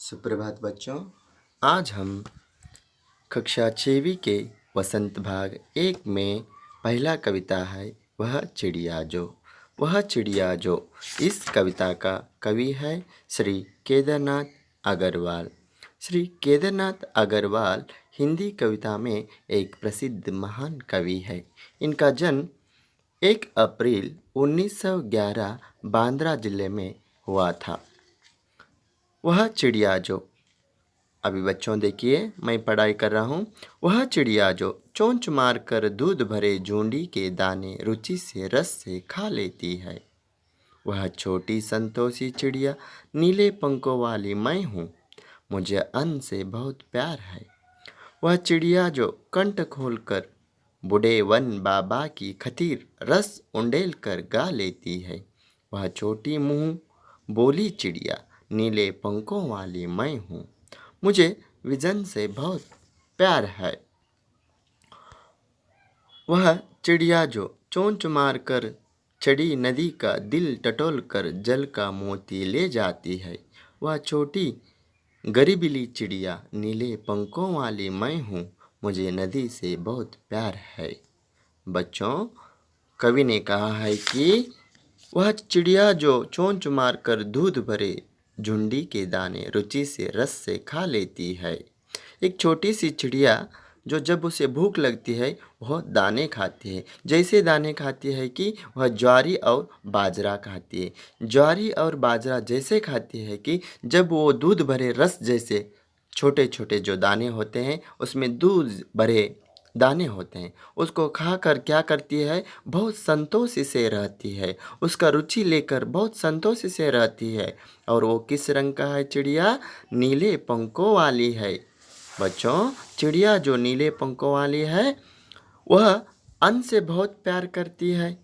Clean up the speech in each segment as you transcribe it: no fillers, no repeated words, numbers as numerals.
सुप्रभात बच्चों। आज हम कक्षा 6वीं के वसंत भाग 1 में पहला कविता है वह चिड़िया जो। इस कविता का कवि है श्री केदारनाथ अग्रवाल। श्री केदारनाथ अग्रवाल हिंदी कविता में एक प्रसिद्ध महान कवि है। इनका जन्म 1 अप्रैल 1911 बांद्रा जिले में हुआ था। वह चिड़िया जो, अभी बच्चों देखिए मैं पढ़ाई कर रहा हूँ। वह चिड़िया जो चोंच मार कर दूध भरे झुंडी के दाने रुचि से रस से खा लेती है। वह छोटी संतोषी चिड़िया नीले पंखों वाली मैं हूँ, मुझे अन्न से बहुत प्यार है। वह चिड़िया जो कंठ खोल कर बूढ़े वन बाबा की खतीर रस उंडेल कर गा लेती है। वह छोटी मुँह बोली चिड़िया नीले पंखों वाली मैं हूँ, मुझे विजन से बहुत प्यार है। वह चिड़िया जो चोंच मार कर चढ़ी नदी का दिल टटोल कर जल का मोती ले जाती है। वह छोटी गरीबिली चिड़िया नीले पंखों वाली मैं हूँ, मुझे नदी से बहुत प्यार है। बच्चों, कवि ने कहा है कि वह चिड़िया जो चोंच मार कर दूध भरे झुंडी के दाने रुचि से रस से खा लेती है। एक छोटी सी चिड़िया जो जब उसे भूख लगती है वह दाने खाती है। जैसे दाने खाती है कि वह ज्वारी और बाजरा खाती है। ज्वारी और बाजरा जैसे खाती है कि जब वो दूध भरे रस जैसे छोटे छोटे जो दाने होते हैं उसमें दूध भरे दाने होते हैं, उसको खाकर क्या करती है, बहुत संतोष से रहती है। उसका रुचि लेकर बहुत संतोष से रहती है। और वो किस रंग का है चिड़िया? नीले पंखों वाली है। बच्चों, चिड़िया जो नीले पंखों वाली है वह अन्न से बहुत प्यार करती है,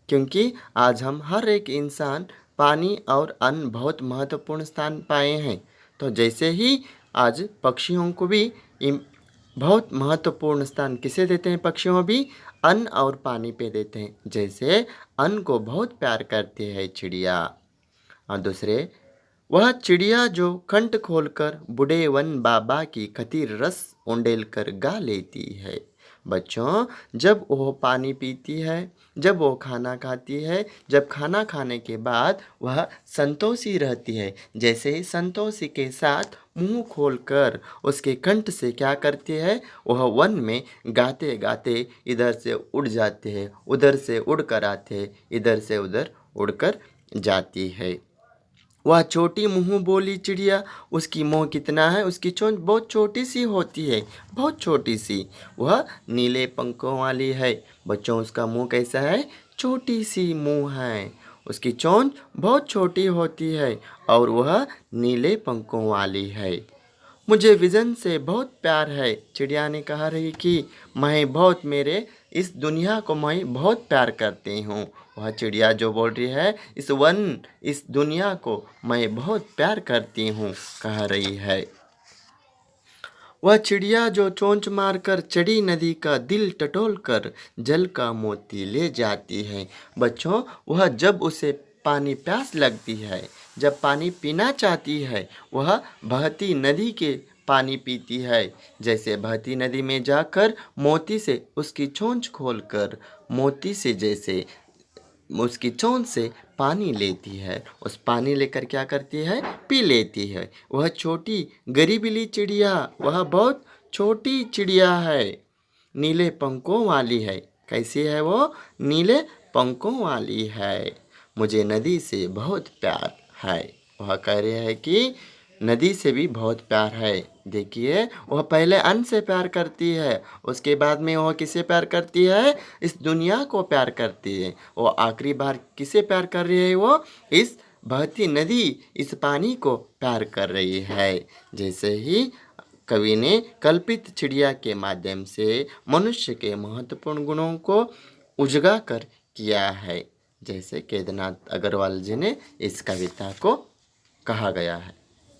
क्योंकि आज हम हर एक इंसान पानी और अन्न बहुत महत्वपूर्ण स्थान पाए हैं। तो जैसे ही आज पक्षियों को भी बहुत महत्वपूर्ण स्थान किसे देते हैं? पक्षियों भी अन्न और पानी पे देते हैं। जैसे अन्न को बहुत प्यार करती है चिड़िया। और दूसरे, वह चिड़िया जो कंठ खोलकर बूढ़े वन बाबा की खतीर रस उंडेल कर गा लेती है। बच्चों, जब वो पानी पीती है, जब वो खाना खाती है, जब खाना खाने के बाद वह संतोषी रहती है। जैसे ही संतोषी के साथ मुंह खोलकर उसके कंठ से क्या करती है, वह वन में गाते गाते इधर से उड़ जाते हैं, उधर से उड़ कर आते हैं, इधर से उधर उड़कर जाती है। वह छोटी मुँह बोली चिड़िया, उसकी मुँह कितना है? उसकी चोंच बहुत छोटी सी होती है, बहुत छोटी सी। वह नीले पंखों वाली है। बच्चों, उसका मुँह कैसा है? छोटी सी मुँह है, उसकी चोंच बहुत छोटी होती है और वह नीले पंखों वाली है। मुझे विजन से बहुत प्यार है। चिड़िया ने कहा रही कि मैं बहुत मेरे इस दुनिया को मैं बहुत प्यार करती हूँ। वह चिड़िया जो बोल रही है इस वन, इस दुनिया को मैं बहुत प्यार करती हूँ, कह रही है। वह चिड़िया जो चोंच मारकर चढ़ी नदी का दिल टटोल कर जल का मोती ले जाती है। बच्चों, वह जब उसे पानी प्यास लगती है, जब पानी पीना चाहती है, वह बहती नदी के पानी पीती है। जैसे बहती नदी में जाकर मोती से उसकी चोंच खोलकर मोती से जैसे उसकी चोंच से पानी लेती है, उस पानी लेकर क्या करती है? पी लेती है। वह छोटी गरीबिली चिड़िया, वह बहुत छोटी चिड़िया है, नीले पंखों वाली है। कैसी है वो? नीले पंखों वाली है। मुझे नदी से बहुत प्यार है। वह कह रहे हैं कि नदी से भी बहुत प्यार है। देखिए, वह पहले अन्न से प्यार करती है, उसके बाद में वह किसे प्यार करती है? इस दुनिया को प्यार करती है। वो आखिरी बार किसे प्यार कर रही है? वो इस बहती नदी, इस पानी को प्यार कर रही है। जैसे ही कवि ने कल्पित चिड़िया के माध्यम से मनुष्य के महत्वपूर्ण गुणों को उजागर कर किया है, जैसे केदारनाथ अग्रवाल जी ने इस कविता को कहा गया है।